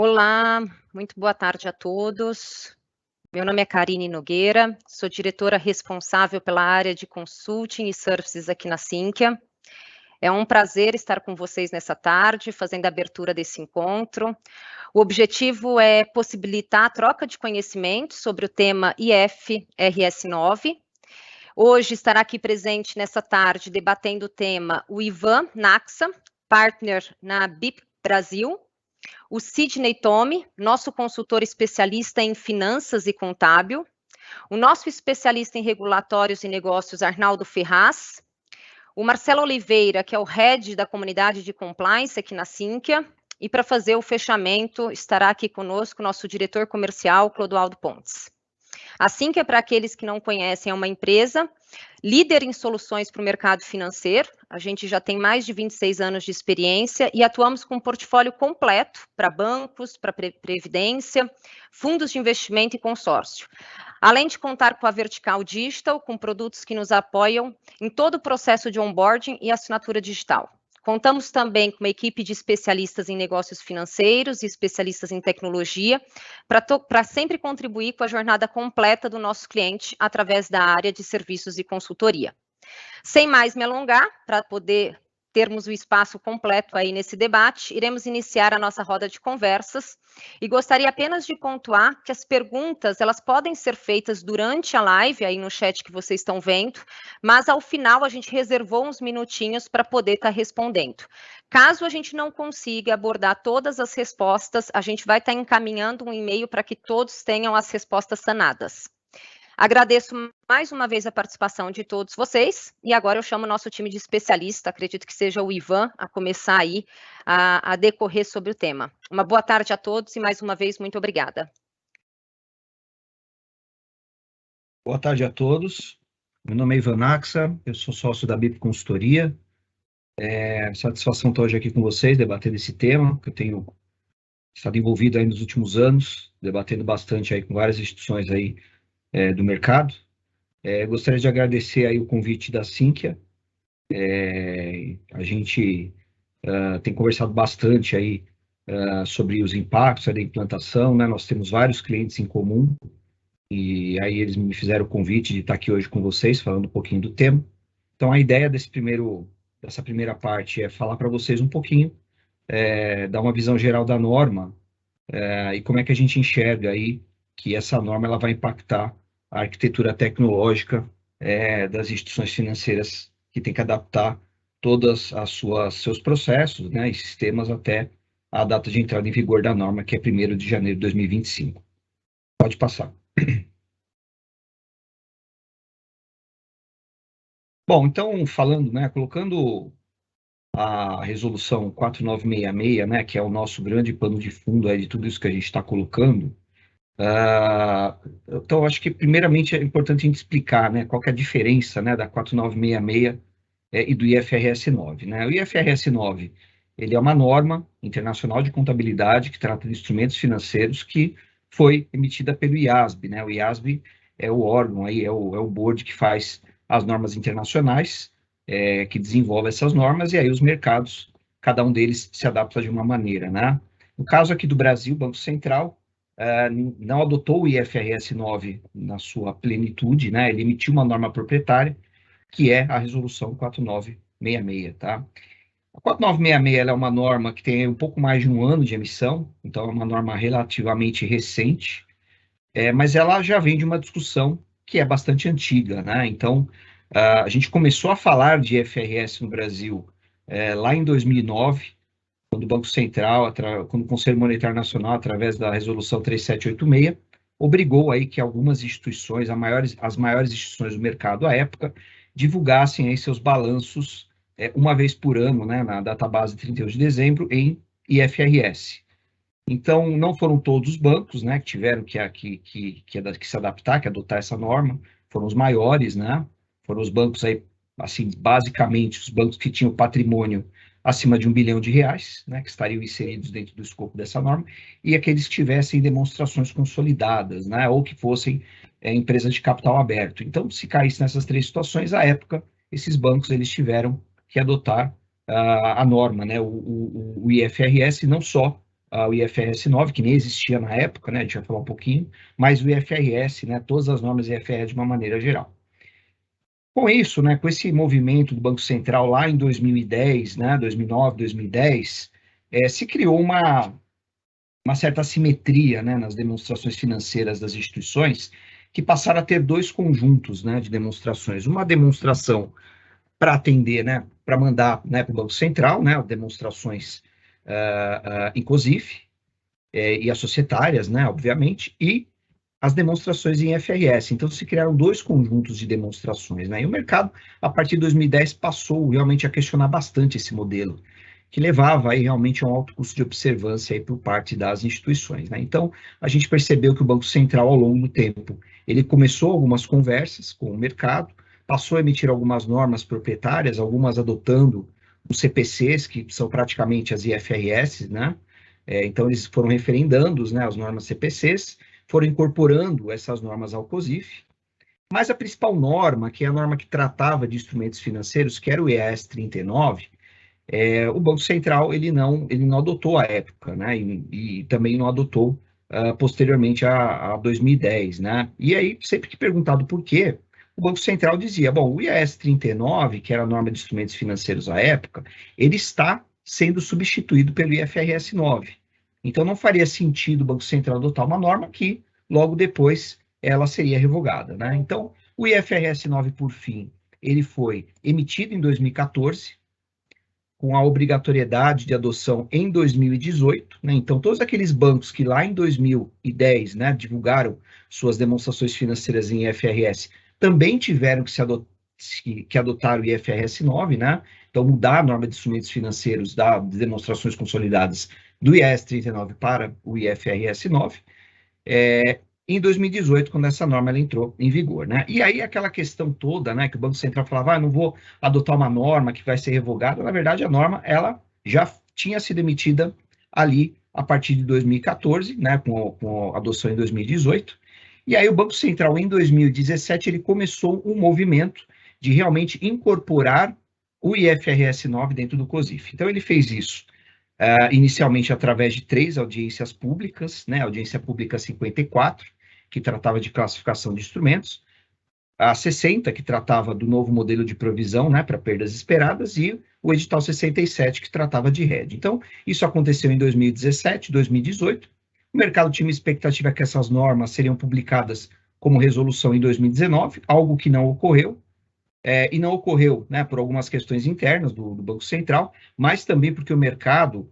Olá, muito boa tarde a todos. Meu nome é Karine Nogueira, sou diretora responsável pela área de consulting e services aqui na Sinqia. É um prazer estar com vocês nessa tarde, fazendo a abertura desse encontro. O objetivo é possibilitar a troca de conhecimento sobre o tema IFRS 9. Hoje estará aqui presente nessa tarde, debatendo o tema, o Ivan Naxa, partner na BIP Brasil, o Sidney Tome, nosso consultor especialista em finanças e contábil, o nosso especialista em regulatórios e negócios, Arnaldo Ferraz, o Marcelo Oliveira, que é o head da comunidade de compliance aqui na Sinqia, e para fazer o fechamento estará aqui conosco nosso diretor comercial, Clodoaldo Pontes. A Sinqia, para aqueles que não conhecem, é uma empresa líder em soluções para o mercado financeiro. A gente já tem mais de 26 anos de experiência e atuamos com um portfólio completo para bancos, para previdência, fundos de investimento e consórcio. Além de contar com a Vertical Digital, com produtos que nos apoiam em todo o processo de onboarding e assinatura digital. Contamos também com uma equipe de especialistas em negócios financeiros e especialistas em tecnologia, para sempre contribuir com a jornada completa do nosso cliente através da área de serviços e consultoria. Sem mais me alongar, para poder termos o espaço completo aí nesse debate, iremos iniciar a nossa roda de conversas e gostaria apenas de pontuar que as perguntas, elas podem ser feitas durante a live, aí no chat que vocês estão vendo, mas ao final a gente reservou uns minutinhos para poder estar respondendo. Caso a gente não consiga abordar todas as respostas, a gente vai estar encaminhando um e-mail para que todos tenham as respostas sanadas. Agradeço mais uma vez a participação de todos vocês e agora eu chamo o nosso time de especialista, acredito que seja o Ivan, a começar aí a decorrer sobre o tema. Uma boa tarde a todos e mais uma vez muito obrigada. Boa tarde a todos. Meu nome é Ivan Naxa, eu sou sócio da BIP Consultoria. Satisfação estar hoje aqui com vocês, debatendo esse tema, que eu tenho estado envolvido aí nos últimos anos, debatendo bastante aí com várias instituições aí do mercado. Gostaria de agradecer aí o convite da Sinqia. A gente tem conversado bastante aí sobre os impactos da implantação, né? Nós temos vários clientes em comum, e aí eles me fizeram o convite de estar aqui hoje com vocês, falando um pouquinho do tema. Então, a ideia dessa primeira parte é falar para vocês um pouquinho, dar uma visão geral da norma, e como é que a gente enxerga aí que essa norma ela vai impactar a arquitetura tecnológica das instituições financeiras, que tem que adaptar todos seus processos, né, e sistemas até a data de entrada em vigor da norma, que é 1º de janeiro de 2025. Pode passar. Bom, então, falando, né, colocando a resolução 4966, né, que é o nosso grande pano de fundo aí de tudo isso que a gente está colocando, então, acho que, primeiramente, é importante a gente explicar, né, qual que é a diferença, né, da 4966 e do IFRS 9. Né? O IFRS 9, ele é uma norma internacional de contabilidade que trata de instrumentos financeiros que foi emitida pelo IASB. Né? O IASB é o órgão, aí, é o board que faz as normas internacionais, que desenvolve essas normas, e aí os mercados, cada um deles se adapta de uma maneira. Né? No caso aqui do Brasil, o Banco Central não adotou o IFRS 9 na sua plenitude, né? Ele emitiu uma norma proprietária, que é a resolução 4966, tá? A 4966 ela é uma norma que tem um pouco mais de um ano de emissão, então é uma norma relativamente recente, mas ela já vem de uma discussão que é bastante antiga, né? Então, a gente começou a falar de IFRS no Brasil lá em 2009, quando o Banco Central, quando o Conselho Monetário Nacional, através da resolução 3786, obrigou aí que algumas instituições, as maiores instituições do mercado à época, divulgassem aí seus balanços uma vez por ano, né, na database 31 de dezembro, em IFRS. Então, não foram todos os bancos, né, que tiveram que se adaptar, que adotar essa norma, foram os maiores, né, foram os bancos aí, assim, basicamente, os bancos que tinham patrimônio acima de R$1 bilhão, né, que estariam inseridos dentro do escopo dessa norma, e aqueles que tivessem demonstrações consolidadas, né, ou que fossem empresas de capital aberto. Então, se caísse nessas três situações, à época, esses bancos eles tiveram que adotar a norma, né, o IFRS, não só o IFRS 9, que nem existia na época, né, a gente vai falar um pouquinho, mas o IFRS, né, todas as normas IFRS de uma maneira geral. Com isso, né, com esse movimento do Banco Central lá em 2010, né, 2009, 2010, se criou uma certa assimetria, né, nas demonstrações financeiras das instituições, que passaram a ter dois conjuntos, né, de demonstrações. Uma demonstração para atender, né, para mandar, né, para o Banco Central, né, demonstrações em COSIF, e as societárias, né, obviamente, e as demonstrações em IFRS. Então, se criaram dois conjuntos de demonstrações, né, e o mercado, a partir de 2010, passou realmente a questionar bastante esse modelo, que levava aí realmente a um alto custo de observância aí por parte das instituições, né. Então, a gente percebeu que o Banco Central, ao longo do tempo, ele começou algumas conversas com o mercado, passou a emitir algumas normas proprietárias, algumas adotando os CPCs, que são praticamente as IFRS, né. Então, eles foram referendando, né, as normas CPCs, foram incorporando essas normas ao COSIF, mas a principal norma, que é a norma que tratava de instrumentos financeiros, que era o IAS 39, o Banco Central ele não adotou à época, né, e também não adotou posteriormente a 2010, né, e aí sempre que perguntado por quê, o Banco Central dizia, bom, o IAS 39, que era a norma de instrumentos financeiros à época, ele está sendo substituído pelo IFRS 9. Então não faria sentido o Banco Central adotar uma norma que logo depois ela seria revogada, né? Então o IFRS 9, por fim, ele foi emitido em 2014, com a obrigatoriedade de adoção em 2018, né? Então, todos aqueles bancos que lá em 2010, né, divulgaram suas demonstrações financeiras em IFRS, também tiveram que adotar o IFRS 9, né? Então, mudar a norma de instrumentos financeiros de demonstrações consolidadas do IAS 39 para o IFRS 9. Em 2018, quando essa norma ela entrou em vigor, né? E aí aquela questão toda, né, que o Banco Central falava, não vou adotar uma norma que vai ser revogada, na verdade a norma, ela já tinha sido emitida ali a partir de 2014, né, com a adoção em 2018, e aí o Banco Central, em 2017, ele começou um movimento de realmente incorporar o IFRS 9 dentro do COSIF. Então ele fez isso inicialmente através de 3 audiências públicas, né, a audiência pública 54, que tratava de classificação de instrumentos, a 60, que tratava do novo modelo de provisão, né, para perdas esperadas, e o edital 67, que tratava de RED. Então, isso aconteceu em 2017, 2018, o mercado tinha uma expectativa que essas normas seriam publicadas como resolução em 2019, algo que não ocorreu, e não ocorreu, né, por algumas questões internas do Banco Central, mas também porque o mercado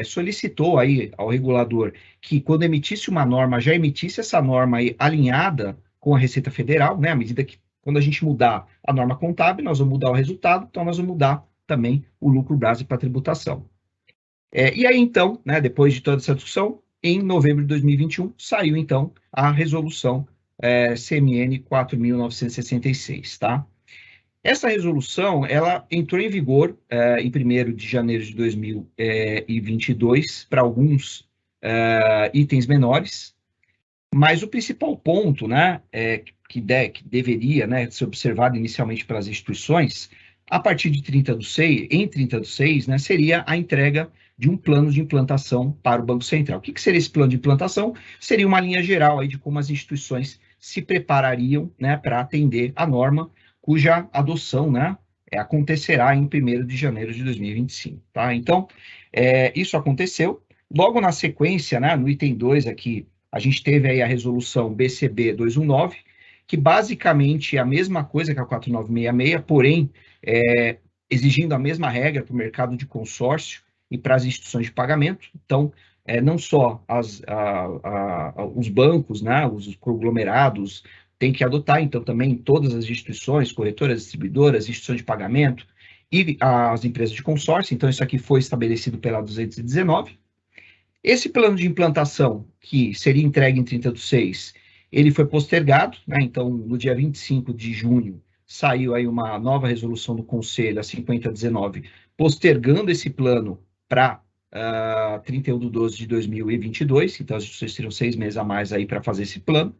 solicitou aí ao regulador que, quando emitisse uma norma, já emitisse essa norma aí alinhada com a Receita Federal, né, à medida que, quando a gente mudar a norma contábil, nós vamos mudar o resultado, então nós vamos mudar também o lucro base para tributação. E aí, então, né, depois de toda essa discussão, em novembro de 2021, saiu, então, a resolução CMN 4.966, tá? Essa resolução, ela entrou em vigor em 1º de janeiro de 2022 para alguns itens menores, mas o principal ponto, né, que deveria, né, ser observado inicialmente pelas instituições, a partir de 30 do 6, em 30 do 6, né, seria a entrega de um plano de implantação para o Banco Central. O que seria esse plano de implantação? Seria uma linha geral aí de como as instituições se preparariam, né, para atender a norma, cuja adoção, né, acontecerá em 1º de janeiro de 2025, tá? Então, isso aconteceu. Logo na sequência, né, no item 2 aqui, a gente teve aí a resolução BCB 219, que basicamente é a mesma coisa que a 4966, porém, exigindo a mesma regra para o mercado de consórcio e para as instituições de pagamento. Então, não só os bancos, né, os conglomerados, tem que adotar, então, também todas as instituições, corretoras, distribuidoras, instituições de pagamento e as empresas de consórcio. Então, isso aqui foi estabelecido pela 219. Esse plano de implantação, que seria entregue em 30 do 6, ele foi postergado, né? Então, no dia 25 de junho, saiu aí uma nova resolução do Conselho, a 5019, postergando esse plano para 31 de 12 de 2022, então as instituições teriam 6 meses a mais aí para fazer esse plano.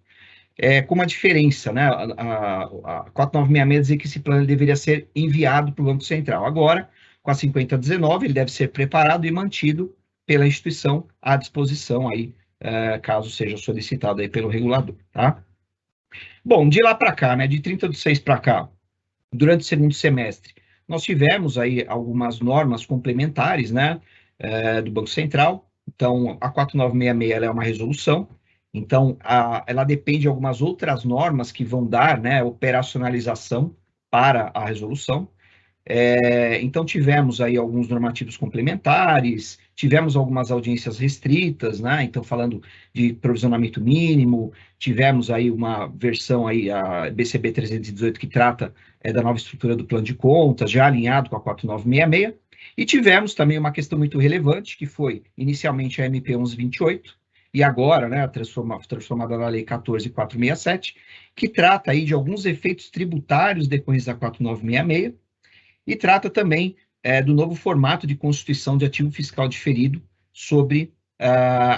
Com uma diferença, né? A 4966 dizia que esse plano deveria ser enviado para o Banco Central. Agora, com a 5019, ele deve ser preparado e mantido pela instituição à disposição aí, caso seja solicitado aí pelo regulador, tá? Bom, de lá para cá, né, de 30/6 para cá, durante o segundo semestre, nós tivemos aí algumas normas complementares, né, do Banco Central. Então, a 4966 ela é uma resolução, então ela depende de algumas outras normas que vão dar, né, operacionalização para a resolução. Então, tivemos aí alguns normativos complementares, tivemos algumas audiências restritas, né? Então, falando de provisionamento mínimo, tivemos aí uma versão aí, a BCB 318, que trata da nova estrutura do plano de contas, já alinhado com a 4966, e tivemos também uma questão muito relevante, que foi inicialmente a MP 1128, e agora, né, transformada na Lei 14.467, que trata aí de alguns efeitos tributários decorrentes da 4966, e trata também do novo formato de constituição de ativo fiscal diferido sobre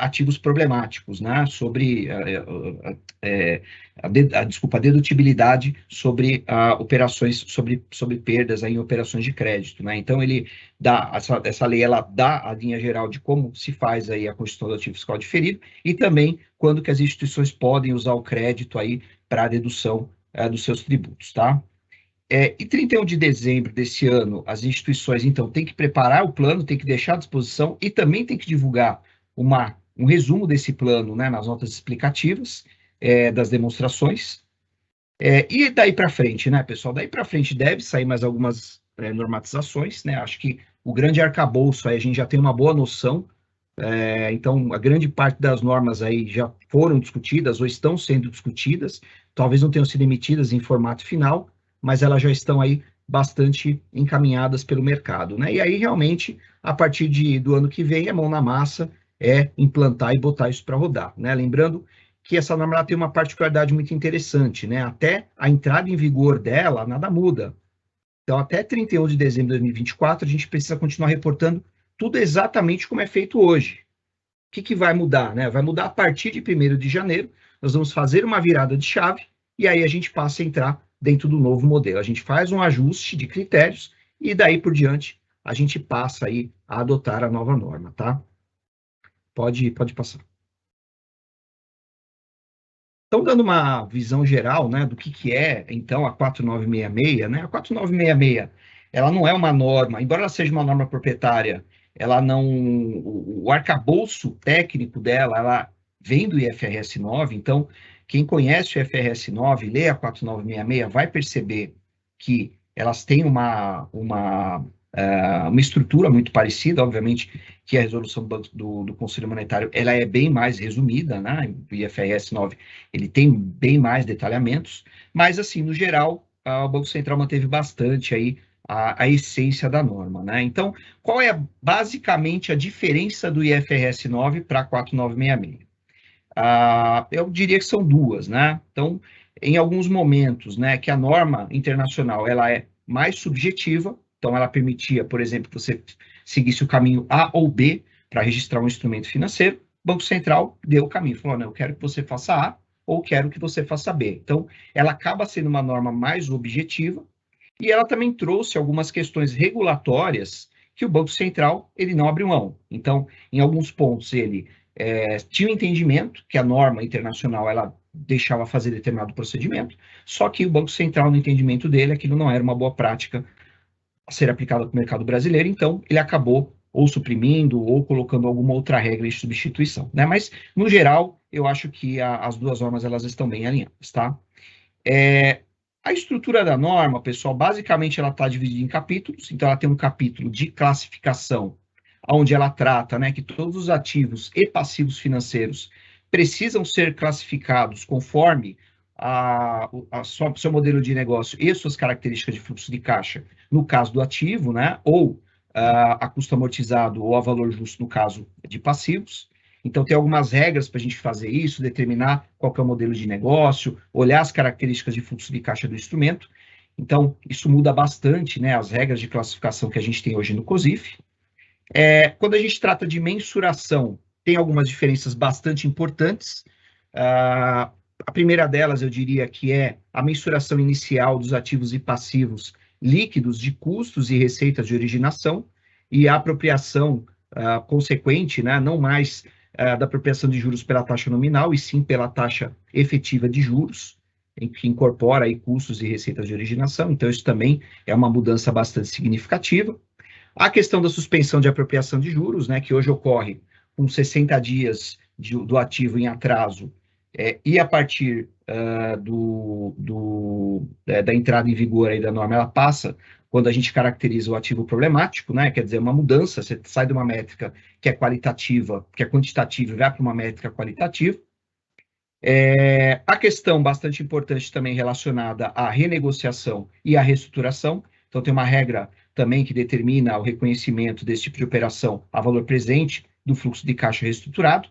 ativos problemáticos, né? Sobre a dedutibilidade sobre operações, sobre perdas em operações de crédito, né? Então, ele dá, essa lei, ela dá a linha geral de como se faz aí a constituição do ativo fiscal diferido e também quando que as instituições podem usar o crédito aí para a dedução dos seus tributos, tá? E 31 de dezembro desse ano, as instituições, então, têm que preparar o plano, têm que deixar à disposição e também têm que divulgar um resumo desse plano, né, nas notas explicativas das demonstrações. E daí para frente, né, pessoal? Daí para frente deve sair mais algumas normatizações, né? Acho que o grande arcabouço aí a gente já tem uma boa noção. Então, a grande parte das normas aí já foram discutidas ou estão sendo discutidas, talvez não tenham sido emitidas em formato final, mas elas já estão aí bastante encaminhadas pelo mercado, né? E aí, realmente, a partir do ano que vem, a mão na massa é implantar e botar isso para rodar, né? Lembrando que essa norma ela tem uma particularidade muito interessante, né? Até a entrada em vigor dela, nada muda. Então, até 31 de dezembro de 2024, a gente precisa continuar reportando tudo exatamente como é feito hoje. O que vai mudar, né? Vai mudar a partir de 1º de janeiro, nós vamos fazer uma virada de chave, e aí a gente passa a entrar dentro do novo modelo. A gente faz um ajuste de critérios, e daí por diante, a gente passa aí a adotar a nova norma, tá? Pode passar. Então, dando uma visão geral, né, do que é, então, a 4966, né? A 4966, ela não é uma norma, embora ela seja uma norma proprietária, ela não, o arcabouço técnico dela, ela vem do IFRS 9, então, quem conhece o IFRS 9, lê a 4966, vai perceber que elas têm uma estrutura muito parecida, obviamente, que a resolução do Conselho Monetário, ela é bem mais resumida, né? O IFRS 9, ele tem bem mais detalhamentos, mas, assim, no geral, o Banco Central manteve bastante aí a essência da norma, né? Então, qual é basicamente a diferença do IFRS 9 para a 4966? Eu diria que são duas, né? Então, em alguns momentos, né, que a norma internacional, ela é mais subjetiva, então ela permitia, por exemplo, que você seguisse o caminho A ou B para registrar um instrumento financeiro. O Banco Central deu o caminho, falou, não, eu quero que você faça A ou quero que você faça B. Então, ela acaba sendo uma norma mais objetiva e ela também trouxe algumas questões regulatórias que o Banco Central, ele não abriu mão. Então, em alguns pontos, ele tinha um entendimento que a norma internacional, ela deixava fazer determinado procedimento, só que o Banco Central, no entendimento dele, aquilo não era uma boa prática a ser aplicada para o mercado brasileiro, então ele acabou ou suprimindo ou colocando alguma outra regra de substituição, né? Mas, no geral, eu acho que as duas normas, elas estão bem alinhadas, tá? A estrutura da norma, pessoal, basicamente ela está dividida em capítulos, então ela tem um capítulo de classificação, onde ela trata, né, que todos os ativos e passivos financeiros precisam ser classificados conforme seu modelo de negócio e suas características de fluxo de caixa, no caso do ativo, né, ou a custo amortizado ou a valor justo no caso de passivos. Então, tem algumas regras para a gente fazer isso, determinar qual que é o modelo de negócio, olhar as características de fluxo de caixa do instrumento. Então, isso muda bastante, né, as regras de classificação que a gente tem hoje no COSIF. Quando a gente trata de mensuração, tem algumas diferenças bastante importantes. A primeira delas, eu diria que é a mensuração inicial dos ativos e passivos líquidos de custos e receitas de originação e a apropriação consequente, né, não mais da apropriação de juros pela taxa nominal, e sim pela taxa efetiva de juros, em que incorpora aí custos e receitas de originação. Então, isso também é uma mudança bastante significativa. A questão da suspensão de apropriação de juros, né, que hoje ocorre com 60 dias do ativo em atraso, e a partir da entrada em vigor aí da norma, ela passa quando a gente caracteriza o ativo problemático, né, quer dizer, uma mudança, você sai de uma métrica que é qualitativa, que é quantitativa, e vai para uma métrica qualitativa. A questão bastante importante também relacionada à renegociação e à reestruturação. Então, tem uma regra também que determina o reconhecimento desse tipo de operação a valor presente do fluxo de caixa reestruturado.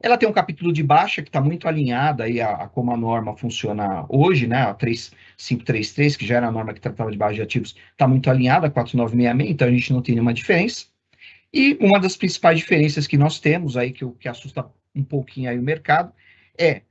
Ela tem um capítulo de baixa que está muito alinhada aí a como a norma funciona hoje, né? A 3533, que já era a norma que tratava de baixa de ativos, está muito alinhada a 4966, então a gente não tem nenhuma diferença. E uma das principais diferenças que nós temos aí, que assusta um pouquinho aí o mercado, é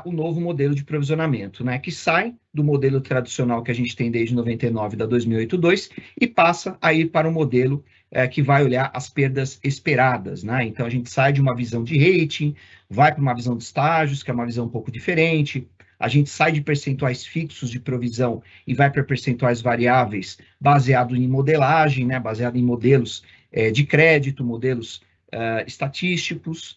o novo modelo de provisionamento, né, que sai do modelo tradicional que a gente tem desde 99, da 2008-2, e passa a ir para um modelo que vai olhar as perdas esperadas, né? Então, a gente sai de uma visão de rating, vai para uma visão de estágios, que é uma visão um pouco diferente. A gente sai de percentuais fixos de provisão e vai para percentuais variáveis, baseado em modelagem, né, baseado em modelos de crédito, modelos estatísticos,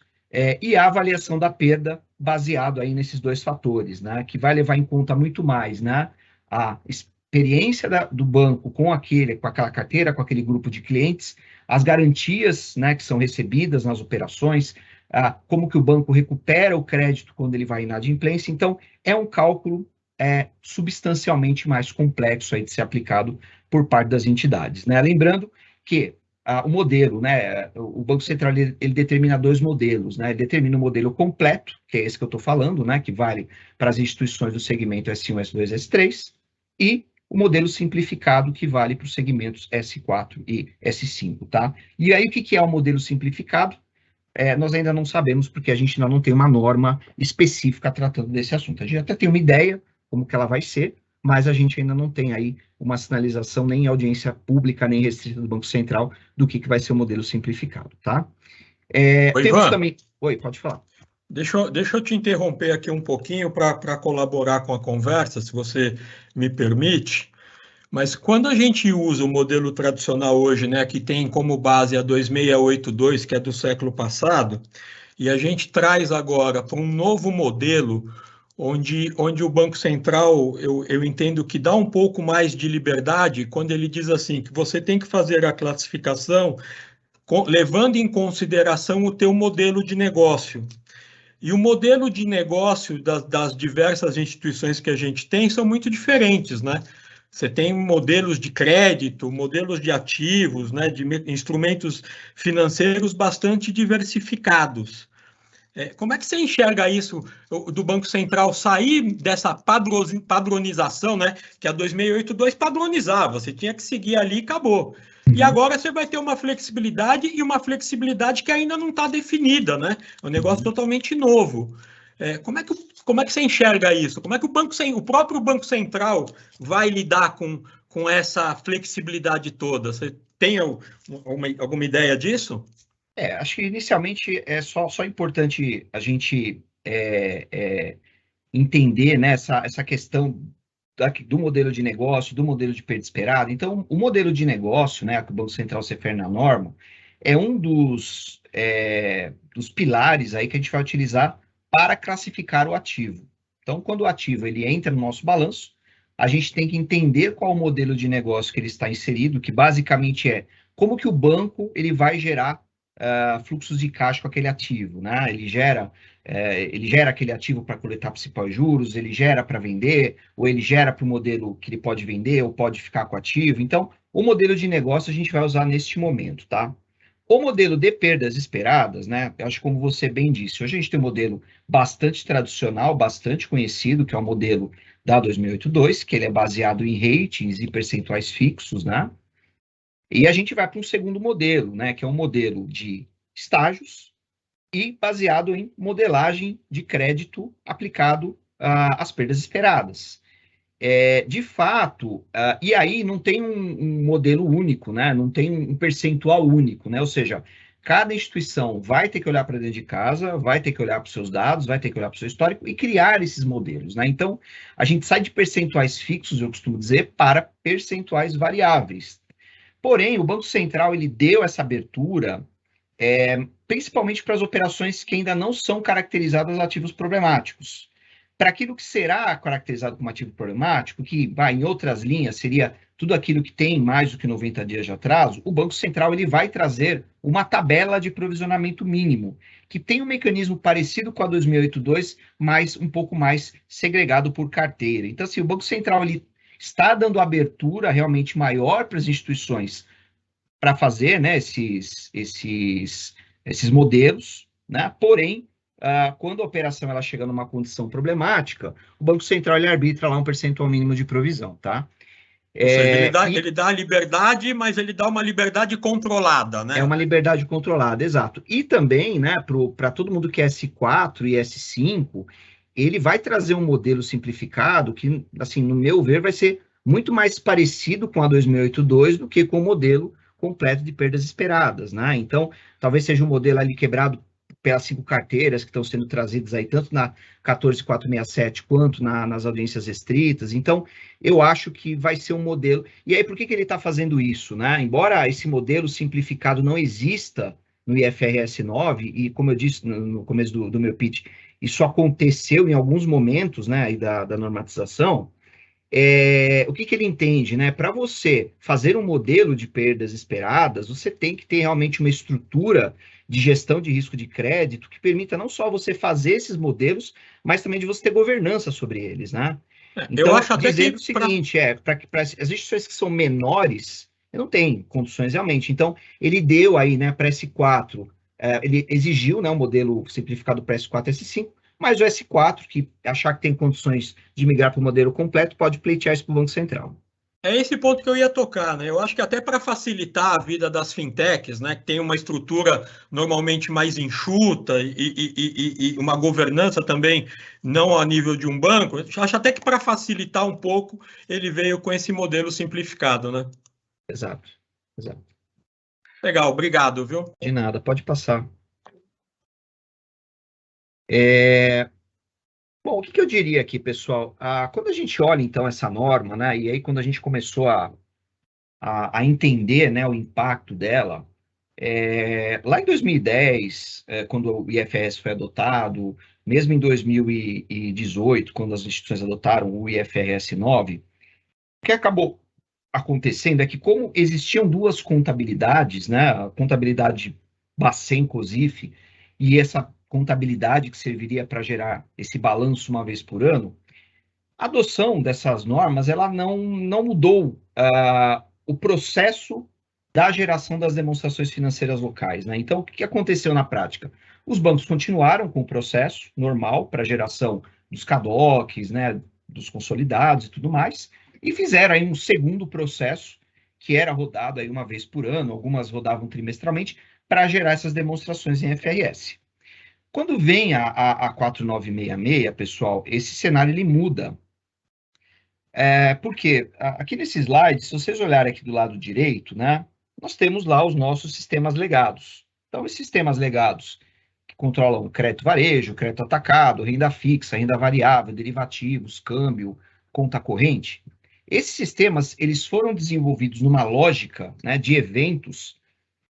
e a avaliação da perda baseado aí nesses dois fatores, né, que vai levar em conta muito mais, né, a experiência do banco com aquela carteira, com aquele grupo de clientes, as garantias, né, que são recebidas nas operações, como que o banco recupera o crédito quando ele vai em inadimplência. Então, é um cálculo substancialmente mais complexo aí de ser aplicado por parte das entidades, né? Lembrando que o modelo, né, o Banco Central ele determina dois modelos, né? Ele determina o modelo completo, que é esse que eu estou falando, né, que vale para as instituições do segmento S1, S2, S3, e o modelo simplificado, que vale para os segmentos S4 e S5, tá? E aí, o que é o modelo simplificado? Nós ainda não sabemos, porque a gente ainda não tem uma norma específica tratando desse assunto. A gente até tem uma ideia como que ela vai ser, mas a gente ainda não tem aí uma sinalização, nem audiência pública, nem restrita do Banco Central, do que vai ser o modelo simplificado, tá? Oi, temos Ivan, também... Oi, pode falar. deixa eu te interromper aqui um pouquinho para colaborar com a conversa, se você me permite. Mas quando a gente usa o modelo tradicional hoje, né, que tem como base a 2682, que é do século passado, e a gente traz agora para um novo modelo, onde o Banco Central, eu entendo que dá um pouco mais de liberdade, quando ele diz assim, que você tem que fazer a classificação levando em consideração o teu modelo de negócio. E o modelo de negócio das diversas instituições que a gente tem são muito diferentes, né? Você tem modelos de crédito, modelos de ativos, né, de instrumentos financeiros bastante diversificados. Como é que você enxerga isso do Banco Central sair dessa padronização, né, que a 2682 padronizava, você tinha que seguir ali e acabou. E agora você vai ter uma flexibilidade, e uma flexibilidade que ainda não está definida, né? É um negócio totalmente novo. Como é que você enxerga isso? Como é que o próprio Banco Central vai lidar com essa flexibilidade toda? Você tem alguma ideia disso? Acho que inicialmente é só importante a gente entender, né, essa questão do modelo de negócio, do modelo de perda esperada. Então, o modelo de negócio, né, que o Banco Central se refere na norma, é um dos pilares aí que a gente vai utilizar para classificar o ativo. Então, quando o ativo ele entra no nosso balanço, a gente tem que entender qual o modelo de negócio que ele está inserido, que basicamente é como que o banco ele vai gerar fluxos de caixa com aquele ativo, né? Ele gera aquele ativo para coletar principal e juros, ele gera para vender, ou ele gera para o modelo que ele pode vender ou pode ficar com o ativo. Então, o modelo de negócio a gente vai usar neste momento, tá? O modelo de perdas esperadas, né? Eu acho que, como você bem disse, hoje a gente tem um modelo bastante tradicional, bastante conhecido, que é o modelo da 2008-2, que ele é baseado em ratings e percentuais fixos, né? E a gente vai para um segundo modelo, né? Que é um modelo de estágios e baseado em modelagem de crédito aplicado às perdas esperadas. de fato, e aí não tem um modelo único, né? Não tem um percentual único, né? Ou seja, cada instituição vai ter que olhar para dentro de casa, vai ter que olhar para os seus dados, vai ter que olhar para o seu histórico e criar esses modelos, né? Então, a gente sai de percentuais fixos, eu costumo dizer, para percentuais variáveis. Porém, o Banco Central ele deu essa abertura, principalmente para as operações que ainda não são caracterizadas ativos problemáticos. Para aquilo que será caracterizado como ativo problemático, que em outras linhas seria tudo aquilo que tem mais do que 90 dias de atraso, o Banco Central ele vai trazer uma tabela de provisionamento mínimo, que tem um mecanismo parecido com a 2008-2, mas um pouco mais segregado por carteira. Então, assim, o Banco Central ele está dando abertura realmente maior para as instituições para fazer, né, esses modelos, né? Porém, quando a operação ela chega numa condição problemática, o Banco Central ele arbitra lá um percentual mínimo de provisão, tá? Ou seja, ele dá a liberdade, mas ele dá uma liberdade controlada, né? É uma liberdade controlada, exato. E também, né, para todo mundo que é S4 e S5, ele vai trazer um modelo simplificado que, assim, no meu ver, vai ser muito mais parecido com a 2008-2 do que com o modelo completo de perdas esperadas, né? Então, talvez seja um modelo ali quebrado pelas 5 carteiras que estão sendo trazidas aí, tanto na 14467 quanto nas audiências restritas. Então, eu acho que vai ser um modelo. E aí, por que ele está fazendo isso, né? Embora esse modelo simplificado não exista no IFRS 9, e como eu disse no começo do meu pitch, isso aconteceu em alguns momentos, né, aí da normatização, o que ele entende, né? Para você fazer um modelo de perdas esperadas, você tem que ter realmente uma estrutura de gestão de risco de crédito que permita não só você fazer esses modelos, mas também de você ter governança sobre eles, né? Então, eu acho até dizendo o seguinte, para as instituições que são menores, não tem condições realmente. Então, ele deu aí, né, para S4, ele exigiu, né, um modelo simplificado para S4 e S5, mas o S4, que achar que tem condições de migrar para o modelo completo, pode pleitear isso para o Banco Central. É esse ponto que eu ia tocar, né? Eu acho que até para facilitar a vida das fintechs, né, que tem uma estrutura normalmente mais enxuta e uma governança também não a nível de um banco, eu acho até que para facilitar um pouco, ele veio com esse modelo simplificado, né? Exato, exato. Legal, obrigado, viu? De nada, pode passar. Bom, o que eu diria aqui, pessoal? Quando a gente olha, então, essa norma, né, e aí quando a gente começou a entender, né, o impacto dela, lá em 2010, quando o IFRS foi adotado, mesmo em 2018, quando as instituições adotaram o IFRS 9, o que acabou acontecendo é que, como existiam duas contabilidades, né, a contabilidade Bacen-COSIF e essa contabilidade que serviria para gerar esse balanço uma vez por ano, a adoção dessas normas ela não mudou o processo da geração das demonstrações financeiras locais, né? Então, o que aconteceu na prática? Os bancos continuaram com o processo normal para a geração dos CADOCs, né, dos consolidados e tudo mais, e fizeram aí um segundo processo, que era rodado aí uma vez por ano, algumas rodavam trimestralmente, para gerar essas demonstrações em FRS. Quando vem a 4966, pessoal, esse cenário ele muda. Porque aqui nesse slide, se vocês olharem aqui do lado direito, né, nós temos lá os nossos sistemas legados. Então, esses sistemas legados que controlam crédito varejo, crédito atacado, renda fixa, renda variável, derivativos, câmbio, conta corrente, esses sistemas eles foram desenvolvidos numa lógica, né, de eventos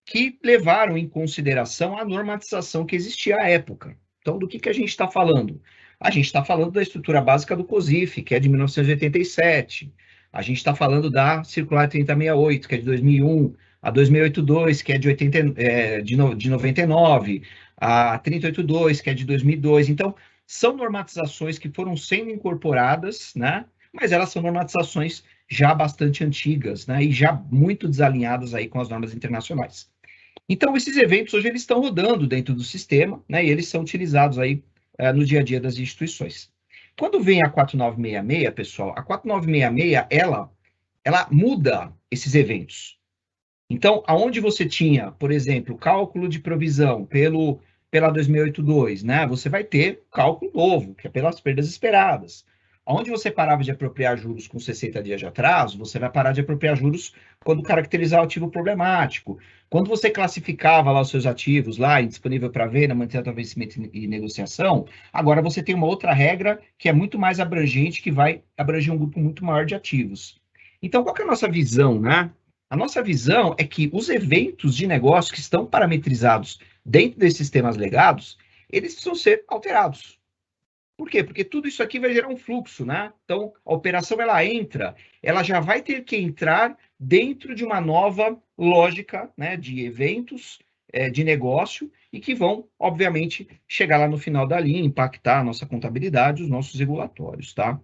que levaram em consideração a normatização que existia à época. Então, do que a gente está falando? A gente está falando da estrutura básica do COSIF, que é de 1987. A gente está falando da Circular 3068, que é de 2001. A 2008-2, que é de 99. A 3082, que é de 2002. Então, são normatizações que foram sendo incorporadas, né? Mas elas são normatizações já bastante antigas, né? E já muito desalinhadas aí com as normas internacionais. Então, esses eventos hoje eles estão rodando dentro do sistema, né, e eles são utilizados aí no dia a dia das instituições. Quando vem a 4966, pessoal, a 4966, ela muda esses eventos. Então, aonde você tinha, por exemplo, cálculo de provisão pela 2008-2, né, você vai ter cálculo novo, que é pelas perdas esperadas. onde você parava de apropriar juros com 60 dias de atraso, você vai parar de apropriar juros quando caracterizar o ativo problemático. Quando você classificava lá os seus ativos, lá, indisponível para venda, manter o vencimento e negociação, agora você tem uma outra regra que é muito mais abrangente, que vai abranger um grupo muito maior de ativos. Então, qual que é a nossa visão, né? A nossa visão é que os eventos de negócio que estão parametrizados dentro desses sistemas legados, eles precisam ser alterados. Por quê? Porque tudo isso aqui vai gerar um fluxo, né? Então, a operação, ela já vai ter que entrar dentro de uma nova lógica, né, de eventos, de negócio, e que vão, obviamente, chegar lá no final da linha, impactar a nossa contabilidade, os nossos regulatórios, tá?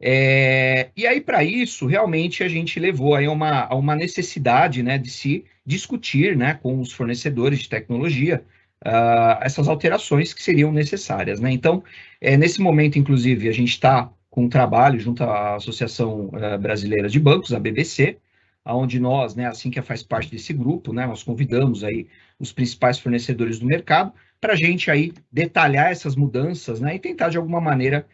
E aí, para isso, realmente, a gente levou aí a uma necessidade, né, de se discutir, né, com os fornecedores de tecnologia, essas alterações que seriam necessárias, né? Então, nesse momento, inclusive, a gente está com um trabalho junto à Associação Brasileira de Bancos, a BBC, onde nós, né, assim que faz parte desse grupo, né, nós convidamos aí os principais fornecedores do mercado para a gente aí detalhar essas mudanças, né, e tentar, de alguma maneira,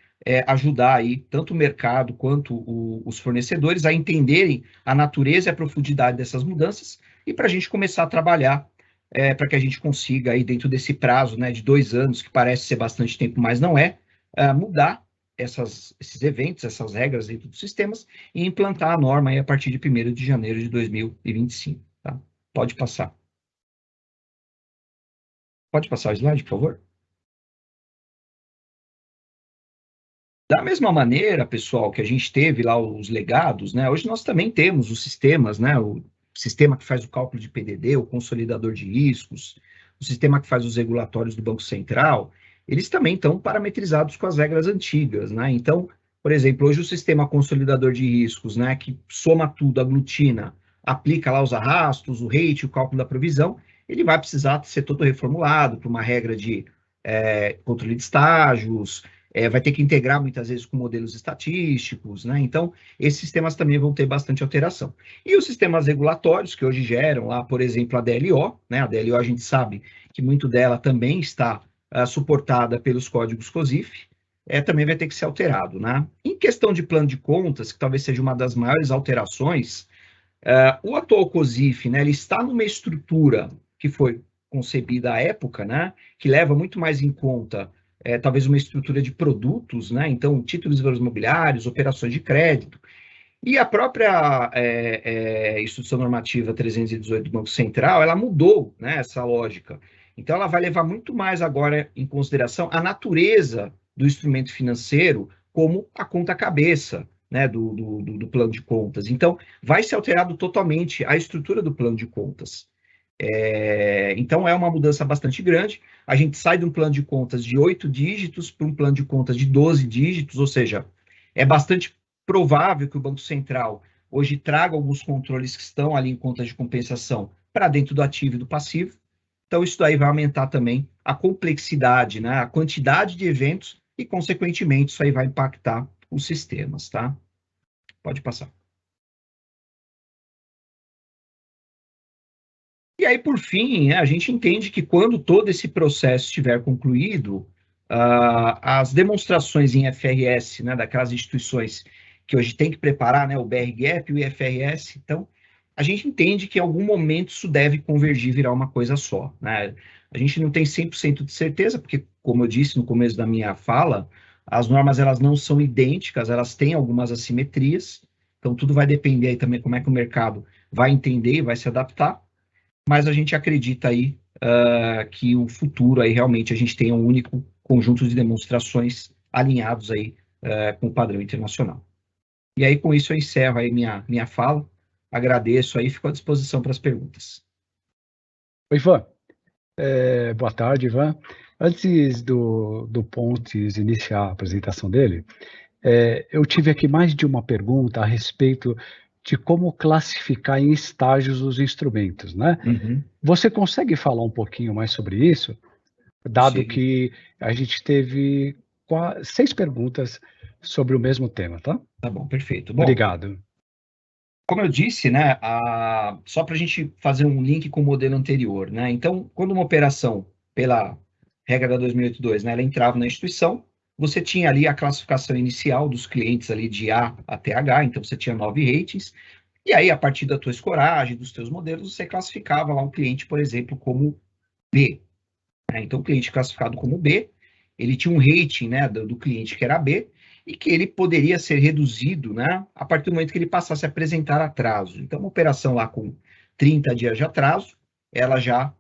ajudar aí tanto o mercado quanto os fornecedores a entenderem a natureza e a profundidade dessas mudanças e para a gente começar a trabalhar para que a gente consiga aí dentro desse prazo, né, de 2 anos, que parece ser bastante tempo, mas não mudar esses eventos, essas regras dentro dos sistemas e implantar a norma aí a partir de 1º de janeiro de 2025, tá? Pode passar. Pode passar o slide, por favor? Da mesma maneira, pessoal, que a gente teve lá os legados, né? Hoje nós também temos os sistemas, né? O sistema que faz o cálculo de PDD, o consolidador de riscos, o sistema que faz os regulatórios do Banco Central, eles também estão parametrizados com as regras antigas, né? Então, por exemplo, hoje o sistema consolidador de riscos, né, que soma tudo, aglutina, aplica lá os arrastos, o rate, o cálculo da provisão, ele vai precisar ser todo reformulado para uma regra de controle de estágios, vai ter que integrar muitas vezes com modelos estatísticos, né? Então, esses sistemas também vão ter bastante alteração. E os sistemas regulatórios, que hoje geram lá, por exemplo, a DLO, né? A DLO a gente sabe que muito dela também está suportada pelos códigos COSIF, também vai ter que ser alterado, né? Em questão de plano de contas, que talvez seja uma das maiores alterações, o atual COSIF, né, ele está numa estrutura que foi concebida à época, né, que leva muito mais em conta talvez uma estrutura de produtos, né? Então, títulos de valores imobiliários, operações de crédito. E a própria Instrução Normativa 318 do Banco Central, ela mudou, né, essa lógica. Então, ela vai levar muito mais agora em consideração a natureza do instrumento financeiro como a conta-cabeça, né, do plano de contas. Então, vai ser alterado totalmente a estrutura do plano de contas. Então, é uma mudança bastante grande. A gente sai de um plano de contas de 8 dígitos para um plano de contas de 12 dígitos, ou seja, é bastante provável que o Banco Central hoje traga alguns controles que estão ali em contas de compensação para dentro do ativo e do passivo. Então, isso daí vai aumentar também a complexidade, né, a quantidade de eventos e, consequentemente, isso aí vai impactar os sistemas, tá? Pode passar. E aí, por fim, a gente entende que quando todo esse processo estiver concluído, as demonstrações em FRS, né, daquelas instituições que hoje tem que preparar, né, o BRGAP e o IFRS, então, a gente entende que em algum momento isso deve convergir e virar uma coisa só, né? A gente não tem 100% de certeza, porque, como eu disse no começo da minha fala, as normas elas não são idênticas, elas têm algumas assimetrias, então tudo vai depender aí também como é que o mercado vai entender e vai se adaptar, mas a gente acredita aí que o futuro aí realmente a gente tenha um único conjunto de demonstrações alinhados aí com o padrão internacional. E aí, com isso, eu encerro aí minha fala, agradeço aí, fico à disposição para as perguntas. Oi, Ivan. Boa tarde, Ivan. Antes do Pontes iniciar a apresentação dele, eu tive aqui mais de uma pergunta a respeito de como classificar em estágios os instrumentos, né? Uhum. Você consegue falar um pouquinho mais sobre isso? Dado Sim. que a gente teve 6 perguntas sobre o mesmo tema, tá? Tá bom, perfeito. Bom, obrigado. Como eu disse, né, só para a gente fazer um link com o modelo anterior, né? Então, quando uma operação, pela regra da 2082, né, ela entrava na instituição, você tinha ali a classificação inicial dos clientes ali de A até H, então você tinha 9 ratings, e aí, a partir da tua escoragem, dos teus modelos, você classificava lá um cliente, por exemplo, como B. Então, o cliente classificado como B, ele tinha um rating, né, do cliente que era B, e que ele poderia ser reduzido, né, a partir do momento que ele passasse a apresentar atraso. Então, uma operação lá com 30 dias de atraso, ela já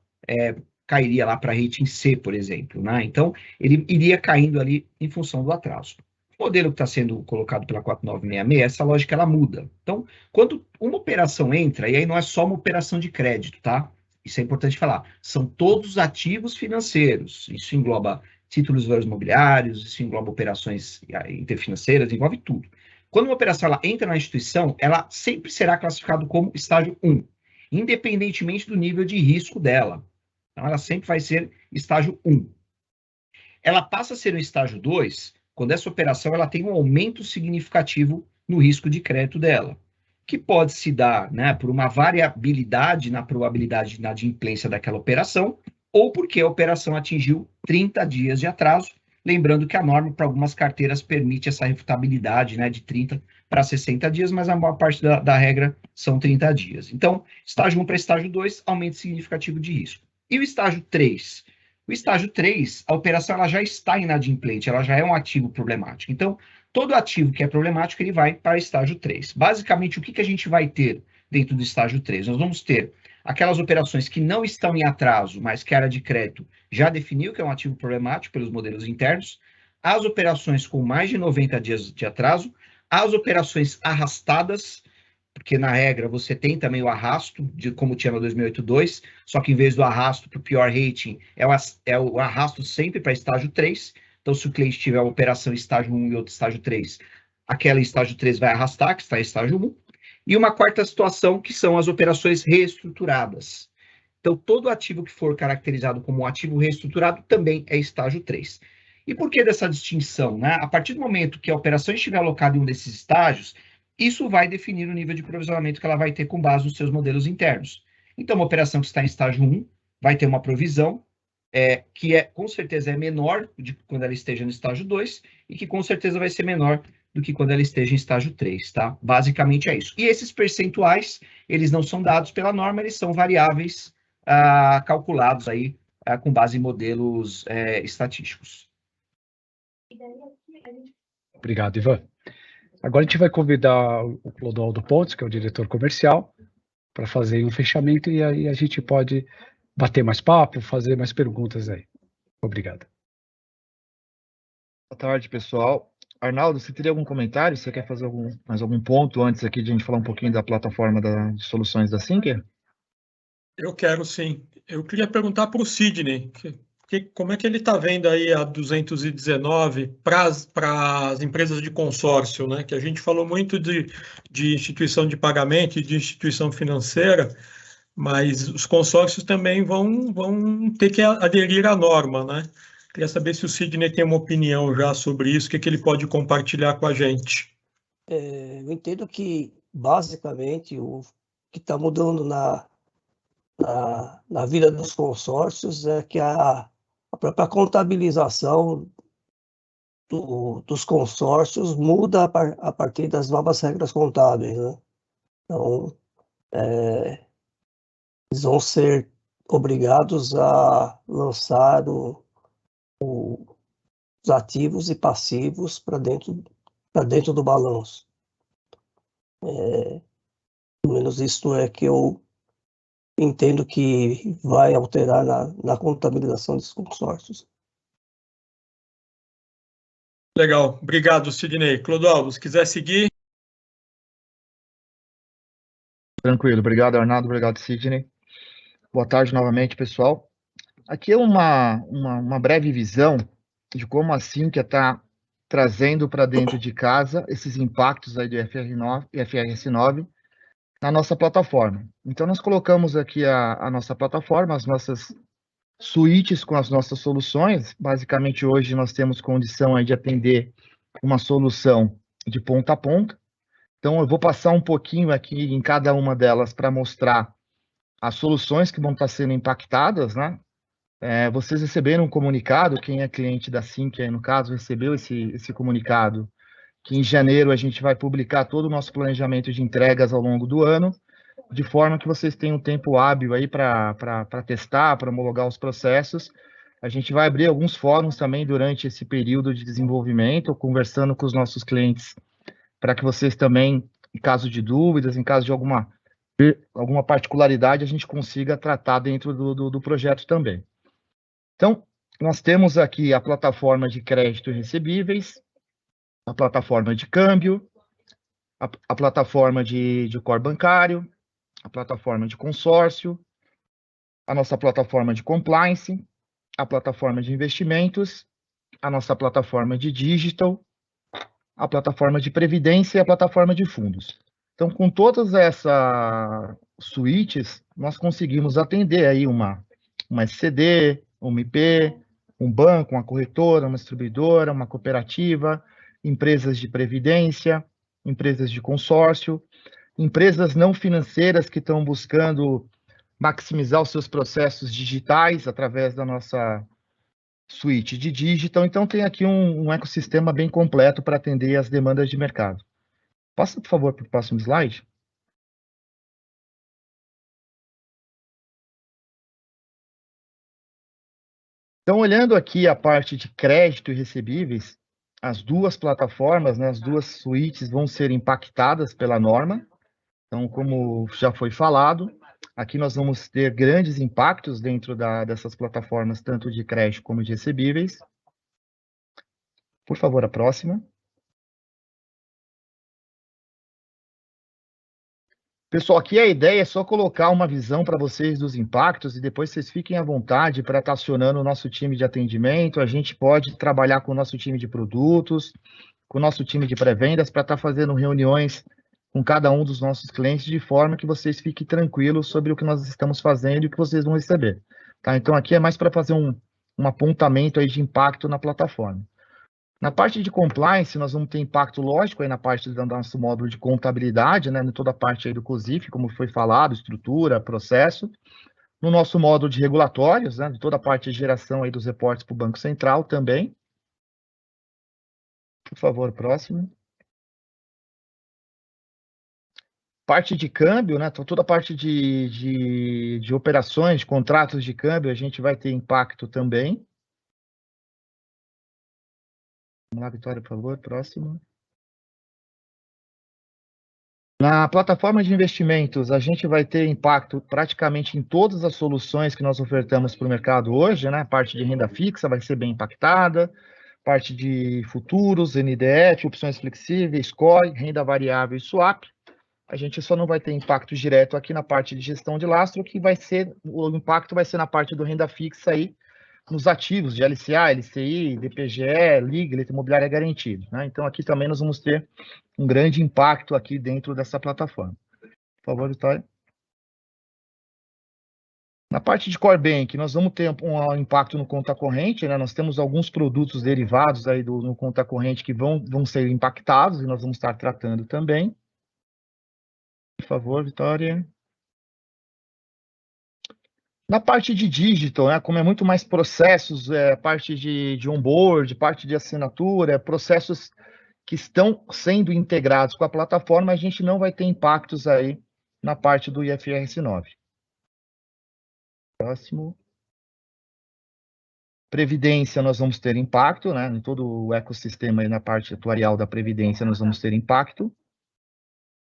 cairia lá para rating C, por exemplo, né? Então, ele iria caindo ali em função do atraso. O modelo que está sendo colocado pela 4966, essa lógica ela muda. Então, quando uma operação entra, e aí não é só uma operação de crédito, tá? Isso é importante falar. São todos ativos financeiros. Isso engloba títulos de valores imobiliários, isso engloba operações interfinanceiras, envolve tudo. Quando uma operação ela entra na instituição, ela sempre será classificada como estágio 1, independentemente do nível de risco dela. Então, ela sempre vai ser estágio 1. Ela passa a ser um estágio 2 quando essa operação ela tem um aumento significativo no risco de crédito dela, que pode se dar, né, por uma variabilidade na probabilidade de inadimplência daquela operação, ou porque a operação atingiu 30 dias de atraso, lembrando que a norma para algumas carteiras permite essa refutabilidade, né, de 30 para 60 dias, mas a maior parte da regra são 30 dias. Então, estágio 1 para estágio 2, aumento significativo de risco. E o estágio 3? O estágio 3, a operação ela já está inadimplente, ela já é um ativo problemático. Então, todo ativo que é problemático, ele vai para o estágio 3. Basicamente, o que a gente vai ter dentro do estágio 3? Nós vamos ter aquelas operações que não estão em atraso, mas que a área de crédito já definiu que é um ativo problemático pelos modelos internos, as operações com mais de 90 dias de atraso, as operações arrastadas, porque na regra você tem também o arrasto, como tinha no 2008-2, só que em vez do arrasto para o pior rating, é o arrasto sempre para estágio 3. Então, se o cliente tiver uma operação em estágio 1 e outra estágio 3, aquela em estágio 3 vai arrastar, que está em estágio 1. E uma quarta situação, que são as operações reestruturadas. Então, todo ativo que for caracterizado como um ativo reestruturado também é estágio 3. E por que dessa distinção, né? A partir do momento que a operação estiver alocada em um desses estágios, isso vai definir o nível de provisionamento que ela vai ter com base nos seus modelos internos. Então, uma operação que está em estágio 1 vai ter uma provisão que com certeza é menor de quando ela esteja no estágio 2 e que com certeza vai ser menor do que quando ela esteja em estágio 3, tá? Basicamente é isso. E esses percentuais, eles não são dados pela norma, eles são variáveis calculados aí com base em modelos estatísticos. Obrigado, Ivan. Agora a gente vai convidar o Clodoaldo Pontes, que é o diretor comercial, para fazer um fechamento e aí a gente pode bater mais papo, fazer mais perguntas aí. Obrigado. Boa tarde, pessoal. Arnaldo, você teria algum comentário? Você quer fazer mais algum ponto antes aqui de a gente falar um pouquinho da plataforma de soluções da Sinqia? Eu quero, sim. Eu queria perguntar para o Sidney, como é que ele está vendo aí a 219 para as empresas de consórcio, né? Que a gente falou muito de instituição de pagamento e de instituição financeira, mas os consórcios também vão ter que aderir à norma, né? Queria saber se o Sidney tem uma opinião já sobre isso, o que ele pode compartilhar com a gente. Eu entendo que, basicamente, o que está mudando na vida dos consórcios é que a própria contabilização dos consórcios muda a partir das novas regras contábeis, né? Então, eles vão ser obrigados a lançar os ativos e passivos para dentro do balanço. Pelo menos isto é que eu entendo que vai alterar na contabilização dos consórcios. Legal, obrigado, Sidney. Clodoaldo, se quiser seguir. Tranquilo, obrigado, Arnaldo, obrigado, Sidney. Boa tarde novamente, pessoal. Aqui é uma breve visão de como a Sinqia está trazendo para dentro de casa esses impactos aí do IFRS 9 na nossa plataforma. Então, nós colocamos aqui a nossa plataforma, as nossas suítes com as nossas soluções. Basicamente, hoje nós temos condição aí de atender uma solução de ponta a ponta. Então, eu vou passar um pouquinho aqui em cada uma delas para mostrar as soluções que vão estar sendo impactadas, né? Vocês receberam um comunicado, quem é cliente da Sinqia, no caso, recebeu esse comunicado, que em janeiro a gente vai publicar todo o nosso planejamento de entregas ao longo do ano, de forma que vocês tenham um tempo hábil aí para testar, para homologar os processos. A gente vai abrir alguns fóruns também durante esse período de desenvolvimento, conversando com os nossos clientes, para que vocês também, em caso de dúvidas, em caso de alguma particularidade, a gente consiga tratar dentro do projeto também. Então, nós temos aqui a plataforma de crédito e recebíveis, a plataforma de câmbio, a plataforma de core bancário, a plataforma de consórcio, a nossa plataforma de compliance, a plataforma de investimentos, a nossa plataforma de digital, a plataforma de previdência e a plataforma de fundos. Então, com todas essas suítes, nós conseguimos atender aí uma SCD, uma IP, um banco, uma corretora, uma distribuidora, uma cooperativa, empresas de previdência, empresas de consórcio, empresas não financeiras que estão buscando maximizar os seus processos digitais através da nossa suíte de digital. Então, tem aqui um ecossistema bem completo para atender as demandas de mercado. Passa, por favor, para o próximo slide. Então, olhando aqui a parte de crédito e recebíveis, as duas plataformas, né, as duas suítes vão ser impactadas pela norma. Então, como já foi falado, aqui nós vamos ter grandes impactos dentro dessas plataformas, tanto de crédito como de recebíveis. Por favor, a próxima. Pessoal, aqui a ideia é só colocar uma visão para vocês dos impactos e depois vocês fiquem à vontade para estar acionando o nosso time de atendimento. A gente pode trabalhar com o nosso time de produtos, com o nosso time de pré-vendas, para estar fazendo reuniões com cada um dos nossos clientes, de forma que vocês fiquem tranquilos sobre o que nós estamos fazendo e o que vocês vão receber. Tá? Então, aqui é mais para fazer um apontamento aí de impacto na plataforma. Na parte de compliance, nós vamos ter impacto lógico aí na parte do nosso módulo de contabilidade, né, em toda a parte aí do COSIF, como foi falado, estrutura, processo. No nosso módulo de regulatórios, né, de toda a parte de geração aí dos reportes para o Banco Central também. Por favor, próximo. Parte de câmbio, né, toda a parte de operações, de contratos de câmbio, a gente vai ter impacto também. Vamos lá, Vitória, por favor, próximo. Na plataforma de investimentos, a gente vai ter impacto praticamente em todas as soluções que nós ofertamos para o mercado hoje, né? A parte de renda fixa vai ser bem impactada, parte de futuros, NDF, opções flexíveis, COI, renda variável e swap. A gente só não vai ter impacto direto aqui na parte de gestão de lastro, que vai ser, o impacto vai ser na parte do renda fixa aí, nos ativos de LCA, LCI, DPGE, LIG, letra imobiliária garantido, né? Então, aqui também nós vamos ter um grande impacto aqui dentro dessa plataforma. Por favor, Vitória. Na parte de Core Bank, nós vamos ter um impacto no conta corrente, né? Nós temos alguns produtos derivados aí no conta corrente que vão ser impactados e nós vamos estar tratando também. Por favor, Vitória. Na parte de digital, né, como é muito mais processos, parte de onboard, parte de assinatura, processos que estão sendo integrados com a plataforma, a gente não vai ter impactos aí na parte do IFRS 9. Próximo. Previdência, nós vamos ter impacto, né, em todo o ecossistema aí na parte atuarial da Previdência, nós vamos ter impacto.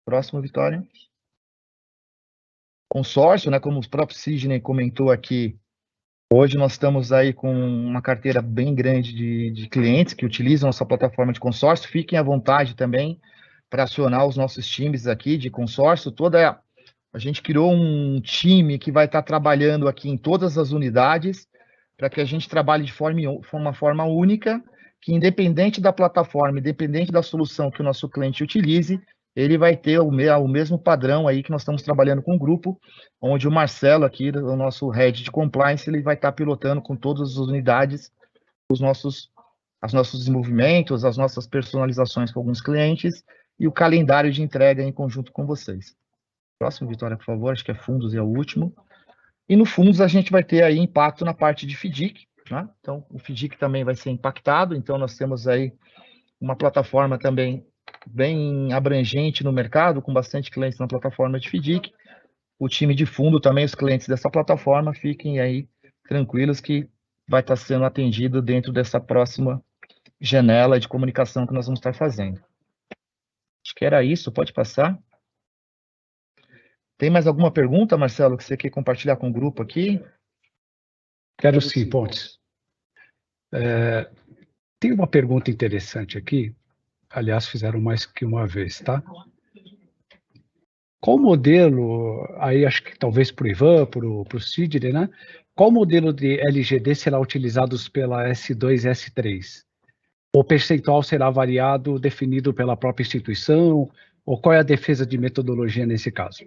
Próximo, Vitória. Consórcio, né, como o próprio Sidney comentou aqui, hoje nós estamos aí com uma carteira bem grande de clientes que utilizam nossa plataforma de consórcio. Fiquem à vontade também para acionar os nossos times aqui de consórcio. A gente criou um time que vai estar trabalhando aqui em todas as unidades para que a gente trabalhe de uma forma única, que independente da plataforma, independente da solução que o nosso cliente utilize, ele vai ter o mesmo padrão aí que nós estamos trabalhando com o grupo, onde o Marcelo aqui, o nosso head de compliance, ele vai estar pilotando com todas as unidades os nossos desenvolvimentos, as nossas personalizações com alguns clientes e o calendário de entrega em conjunto com vocês. Próximo, Vitória, por favor, acho que é fundos e é o último. E no fundos a gente vai ter aí impacto na parte de FDIC, né? Então o FDIC também vai ser impactado, então nós temos aí uma plataforma também bem abrangente no mercado, com bastante clientes na plataforma de FDIC. O time de fundo também, os clientes dessa plataforma, fiquem aí tranquilos que vai estar sendo atendido dentro dessa próxima janela de comunicação que nós vamos estar fazendo. Acho que era isso, pode passar. Tem mais alguma pergunta, Marcelo, que você quer compartilhar com o grupo aqui? Quero sim, Pontes. Tem uma pergunta interessante aqui, aliás, fizeram mais que uma vez, tá? Qual modelo, aí acho que talvez para o Ivan, para o Sidney, né? Qual modelo de LGD será utilizado pela S2 e S3? O percentual será variado, definido pela própria instituição? Ou qual é a defesa de metodologia nesse caso?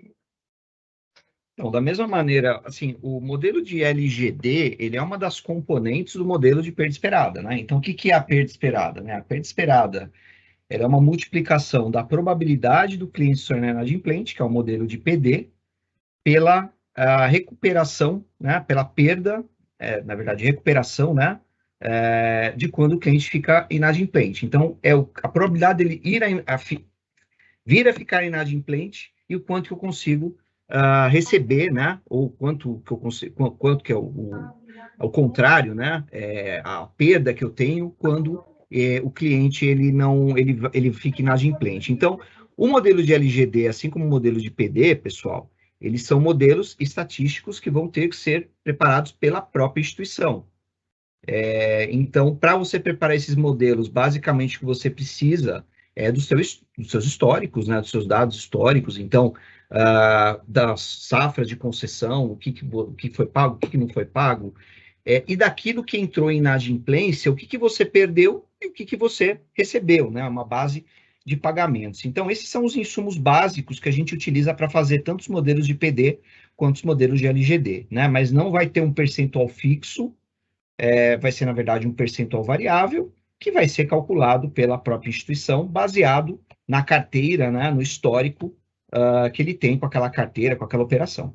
Então, da mesma maneira, assim, o modelo de LGD, ele é uma das componentes do modelo de perda esperada, né? Então, o que é a perda esperada, né? A perda esperada, ela é uma multiplicação da probabilidade do cliente se tornar inadimplente, que é o modelo de PD, pela recuperação, né? Pela perda, na verdade, recuperação, né? De quando o cliente fica inadimplente. Então, a probabilidade dele vir a ficar inadimplente e o quanto que eu consigo receber, né? Ou quanto que eu consigo, quanto que é o contrário, né? A perda que eu tenho quando o cliente ele fica inadimplente. Então, o modelo de LGD, assim como o modelo de PD, pessoal, eles são modelos estatísticos que vão ter que ser preparados pela própria instituição. Então, para você preparar esses modelos, basicamente o que você precisa dos seus históricos, né? Dos seus dados históricos. Então, das safras de concessão, o que foi pago, o que não foi pago, e daquilo que entrou em inadimplência, o que você perdeu e o que você recebeu, né? Uma base de pagamentos. Então, esses são os insumos básicos que a gente utiliza para fazer tanto os modelos de PD quanto os modelos de LGD, né? Mas não vai ter um percentual fixo, vai ser, na verdade, um percentual variável, que vai ser calculado pela própria instituição, baseado na carteira, né? No histórico que ele tem com aquela carteira, com aquela operação.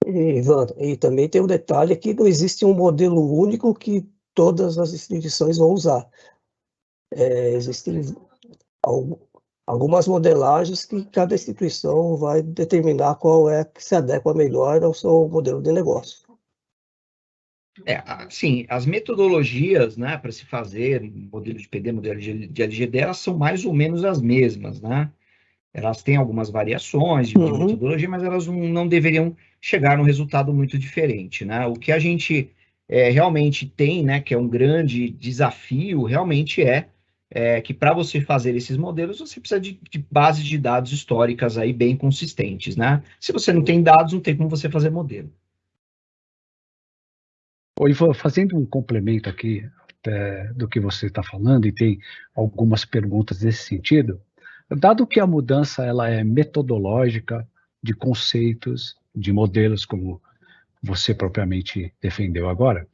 Ivan, e também tem um detalhe que não existe um modelo único que todas as instituições vão usar. Existem algumas modelagens que cada instituição vai determinar qual é que se adequa melhor ao seu modelo de negócio. Sim, as metodologias, né, para se fazer modelo de PD, modelo de LGD, elas são mais ou menos as mesmas, né? Elas têm algumas variações de metodologia, mas elas não deveriam chegar num resultado muito diferente, né? O que a gente realmente tem, né, que é um grande desafio, realmente que para você fazer esses modelos, você precisa de bases de dados históricas aí bem consistentes, né? Se você não tem dados, não tem como você fazer modelo. Ivan, fazendo um complemento aqui do que você está falando, e tem algumas perguntas nesse sentido, dado que a mudança ela é metodológica, de conceitos, de modelos, como você propriamente defendeu agora,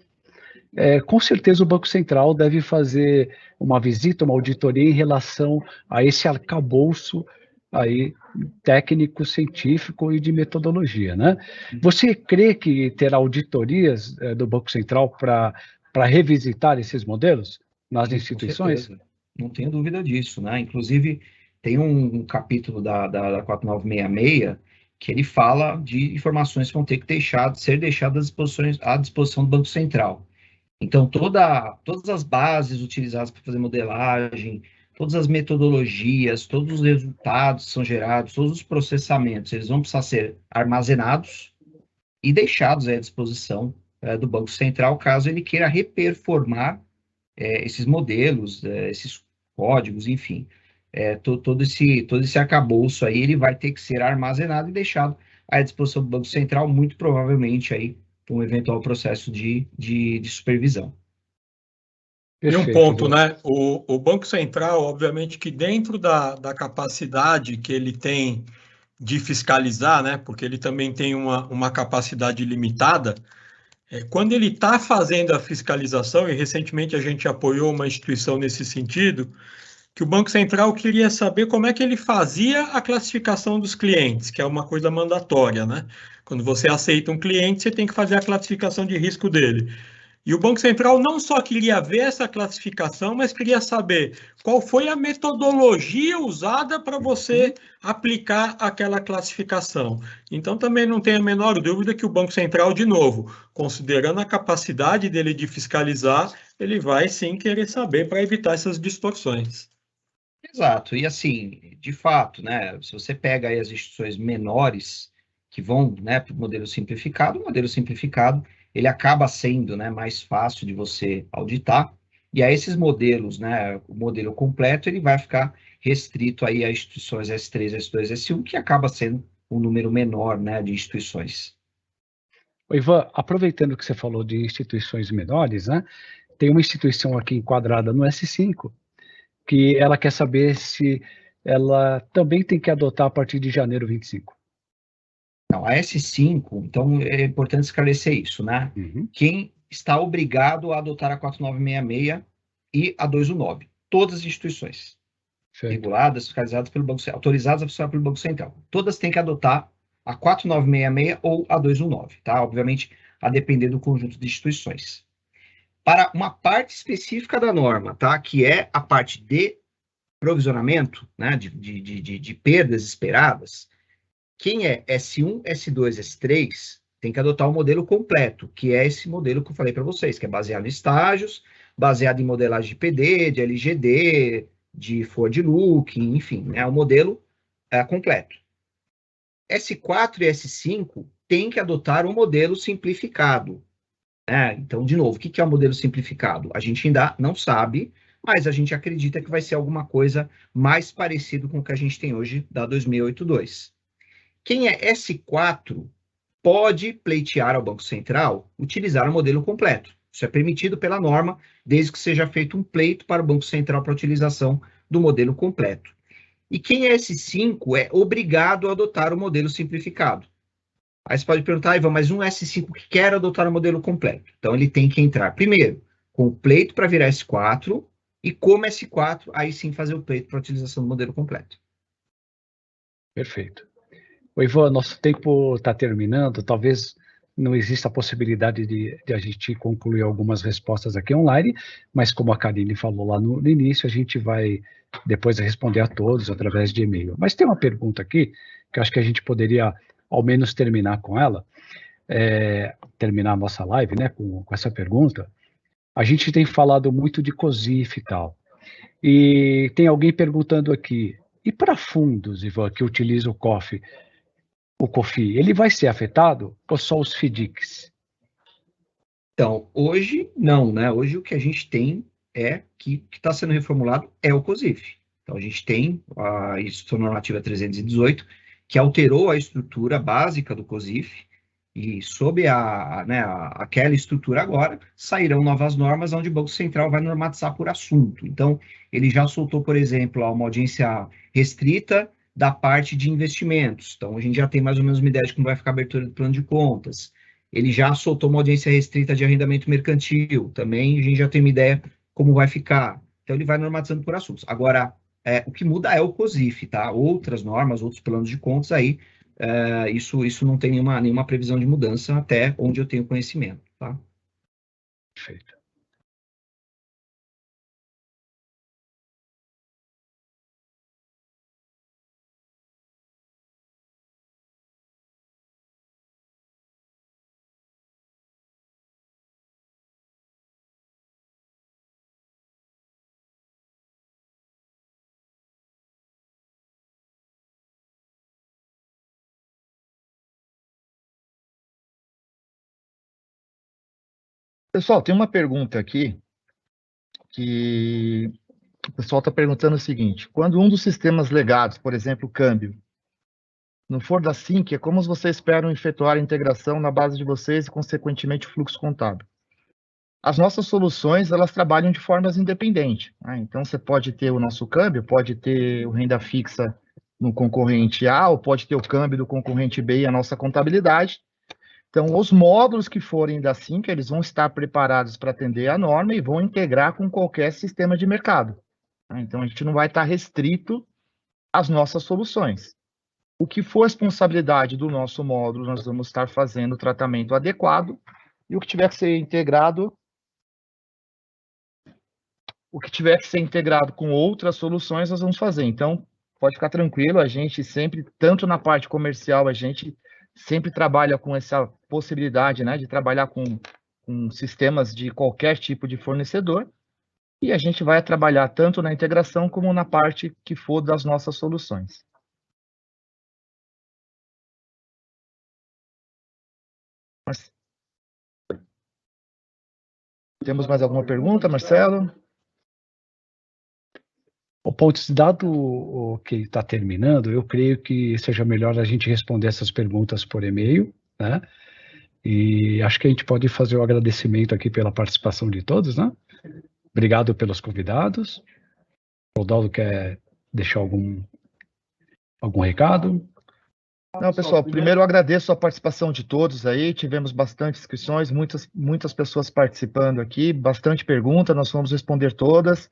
com certeza o Banco Central deve fazer uma visita, uma auditoria em relação a esse arcabouço aí, técnico, científico e de metodologia, né? Você crê que terá auditorias do Banco Central para revisitar esses modelos nas instituições? Não tenho dúvida disso, né? Inclusive, tem um capítulo da 4966 que ele fala de informações que vão ter que ser deixadas à disposição do Banco Central. Então, todas as bases utilizadas para fazer modelagem, todas as metodologias, todos os resultados que são gerados, todos os processamentos, eles vão precisar ser armazenados e deixados à disposição do Banco Central, caso ele queira reperformar esses modelos, esses códigos, enfim. Todo esse arcabouço aí, ele vai ter que ser armazenado e deixado à disposição do Banco Central, muito provavelmente aí, para um eventual processo de supervisão. Perfeito. E um ponto, né? O Banco Central, obviamente, que dentro da capacidade que ele tem de fiscalizar, né? Porque ele também tem uma capacidade limitada. Quando ele está fazendo a fiscalização, e recentemente a gente apoiou uma instituição nesse sentido, que o Banco Central queria saber como é que ele fazia a classificação dos clientes, que é uma coisa mandatória, né? Quando você aceita um cliente, você tem que fazer a classificação de risco dele. E o Banco Central não só queria ver essa classificação, mas queria saber qual foi a metodologia usada para você aplicar aquela classificação. Então, também não tem a menor dúvida que o Banco Central, de novo, considerando a capacidade dele de fiscalizar, ele vai sim querer saber para evitar essas distorções. Exato, e assim, de fato, né, se você pega aí as instituições menores que vão, né, para o modelo simplificado, ele acaba sendo, né, mais fácil de você auditar, e a esses modelos, né, o modelo completo, ele vai ficar restrito aí a instituições S3, S2, S1, que acaba sendo um número menor, né, de instituições. Ivan, aproveitando que você falou de instituições menores, né, tem uma instituição aqui enquadrada no S5, que ela quer saber se ela também tem que adotar a partir de janeiro 25. Não, a S5, então é importante esclarecer isso, né? Uhum. Quem está obrigado a adotar a 4966 e a 219? Todas as instituições Certo. reguladas, fiscalizadas pelo Banco Central, autorizadas a funcionar pelo Banco Central. Todas têm que adotar a 4966 ou a 219, tá? Obviamente, a depender do conjunto de instituições. Para uma parte específica da norma, tá? Que é a parte de provisionamento, né? De perdas esperadas. Quem é S1, S2, S3 tem que adotar o modelo completo, que é esse modelo que eu falei para vocês, que é baseado em estágios, baseado em modelagem de PD, de LGD, de forward looking, enfim, é o modelo completo. S4 e S5 tem que adotar um modelo simplificado. Então, de novo, o que é o modelo simplificado? A gente ainda não sabe, mas a gente acredita que vai ser alguma coisa mais parecido com o que a gente tem hoje da 2082. Quem é S4 pode pleitear ao Banco Central utilizar o modelo completo. Isso é permitido pela norma, desde que seja feito um pleito para o Banco Central para a utilização do modelo completo. E quem é S5 é obrigado a adotar o modelo simplificado. Aí você pode perguntar, Ivan, mas um S5 que quer adotar o modelo completo. Então, ele tem que entrar, primeiro, com o pleito para virar S4, e como S4, aí sim fazer o pleito para a utilização do modelo completo. Perfeito. Ivan, nosso tempo está terminando, talvez não exista a possibilidade de a gente concluir algumas respostas aqui online, mas como a Karine falou lá no início, a gente vai depois responder a todos através de e-mail. Mas tem uma pergunta aqui, que eu acho que a gente poderia ao menos terminar com ela, terminar a nossa live, né, com essa pergunta. A gente tem falado muito de COSIF e tal, e tem alguém perguntando aqui, e para fundos, Ivan, que utilizam o COFI, ele vai ser afetado ou só os FDICs? Então, hoje, não, né? Hoje o que a gente tem é que está sendo reformulado é o COSIF. Então, a gente tem a Instrução Normativa 318, que alterou a estrutura básica do COSIF, e sob aquela estrutura agora, sairão novas normas onde o Banco Central vai normatizar por assunto. Então, ele já soltou, por exemplo, uma audiência restrita da parte de investimentos. Então, a gente já tem mais ou menos uma ideia de como vai ficar a abertura do plano de contas. Ele já soltou uma audiência restrita de arrendamento mercantil. Também a gente já tem uma ideia como vai ficar. Então, ele vai normatizando por assuntos. Agora, o que muda é o COSIF, tá? Outras normas, outros planos de contas aí, isso não tem nenhuma previsão de mudança até onde eu tenho conhecimento, tá? Perfeito. Pessoal, tem uma pergunta aqui que o pessoal está perguntando o seguinte: quando um dos sistemas legados, por exemplo, o câmbio, não for da SINC, como vocês esperam efetuar a integração na base de vocês e, consequentemente, o fluxo contábil? As nossas soluções, elas trabalham de formas independentes, né? Então, você pode ter o nosso câmbio, pode ter o renda fixa no concorrente A, ou pode ter o câmbio do concorrente B e a nossa contabilidade. Então, os módulos que forem da SINC, eles vão estar preparados para atender a norma e vão integrar com qualquer sistema de mercado. Então, a gente não vai estar restrito às nossas soluções. O que for responsabilidade do nosso módulo, nós vamos estar fazendo o tratamento adequado, e o que tiver que ser integrado com outras soluções, nós vamos fazer. Então, pode ficar tranquilo, a gente sempre, tanto na parte comercial, a gente sempre trabalha com essa possibilidade, né, de trabalhar com sistemas de qualquer tipo de fornecedor, e a gente vai trabalhar tanto na integração como na parte que for das nossas soluções. Temos mais alguma pergunta, Marcelo? O Pontes, dado o que está terminando, eu creio que seja melhor a gente responder essas perguntas por e-mail, né? E acho que a gente pode fazer o agradecimento aqui pela participação de todos, né? Obrigado pelos convidados. O Rodolfo quer deixar algum recado? Não, pessoal, primeiro eu agradeço a participação de todos aí, tivemos bastante inscrições, muitas pessoas participando aqui, bastante pergunta, nós vamos responder todas.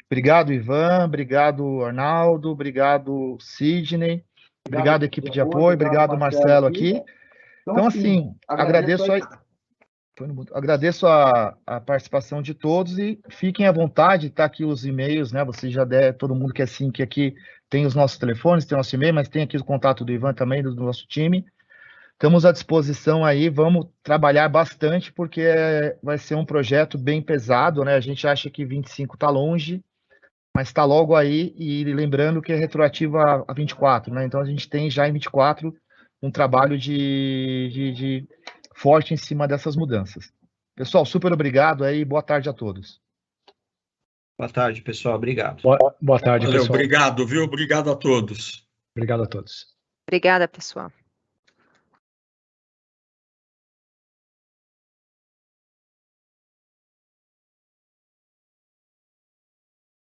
Obrigado, Ivan, obrigado, Arnaldo, obrigado, Sidney, obrigado, equipe de apoio, obrigado, Marcelo aqui. Então, assim, agradeço a participação de todos e fiquem à vontade, tá aqui os e-mails, né? Vocês já devem, todo mundo que é Sync aqui tem os nossos telefones, tem o nosso e-mail, mas tem aqui o contato do Ivan também, do nosso time. Estamos à disposição aí, vamos trabalhar bastante, porque vai ser um projeto bem pesado, né? A gente acha que 25 está longe, mas está logo aí, e lembrando que é retroativo a 24, né? Então a gente tem já em 24 um trabalho de forte em cima dessas mudanças. Pessoal, super obrigado aí, boa tarde a todos. Boa tarde, pessoal, obrigado. Boa tarde, Valeu, pessoal. obrigado, viu? Obrigado a todos. Obrigado a todos. Obrigada, pessoal.